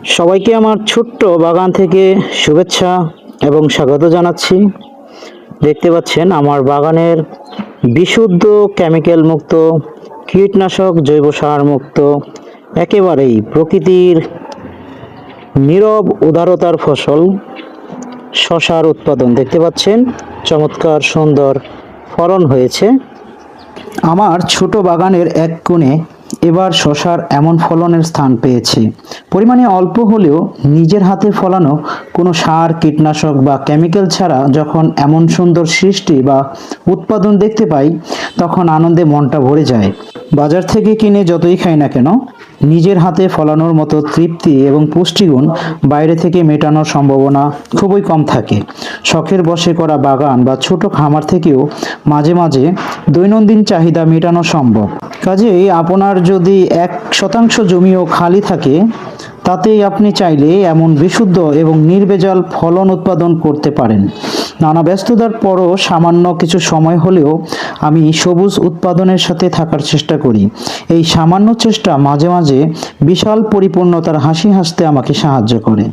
সবাইকে আমার ছোট্ট বাগান থেকে শুভেচ্ছা এবং স্বাগত জানাচ্ছি। দেখতে পাচ্ছেন আমার বাগানের বিশুদ্ধ কেমিক্যাল মুক্ত, কীটনাশক জৈব সার মুক্ত, একেবারেই প্রকৃতির নীরব উদারতার ফসল শশার উৎপাদন। দেখতে পাচ্ছেন চমৎকার সুন্দর ফলন হয়েছে। আমার ছোট বাগানের এক কোণে এবার শশার এমন ফলনের স্থান পেয়েছে। পরিমাণে অল্প হলেও নিজের হাতে ফলানো কোনো সার, কীটনাশক বা কেমিক্যাল ছাড়া যখন এমন সুন্দর সৃষ্টি বা উৎপাদন দেখতে পাই, তখন আনন্দে মনটা ভরে যায়। বাজার থেকে কিনে যতই খাই না কেন, নিজের হাতে ফলানোর মতো তৃপ্তি এবং পুষ্টিগুণ বাইরে থেকে মেটানোর সম্ভাবনা খুবই কম থাকে। শখের বশে করা বাগান বা ছোট খামার থেকেও মাঝে মাঝে দৈনন্দিন চাহিদা মেটানো সম্ভব। কাজেই আপনার যদি 1% জমিও খালি থাকে, তাতেই আপনি চাইলে এমন বিশুদ্ধ এবং নির্ভেজাল ফলন উৎপাদন করতে পারেন। নানা ব্যস্ততার পরও সামান্য কিছু সময় হলেও আমি সবুজ উৎপাদনের সাথে থাকার চেষ্টা করি। এই সামান্য চেষ্টা মাঝে মাঝে বিশাল পরিপূর্ণতার হাসি হাসতে আমাকে সাহায্য করে।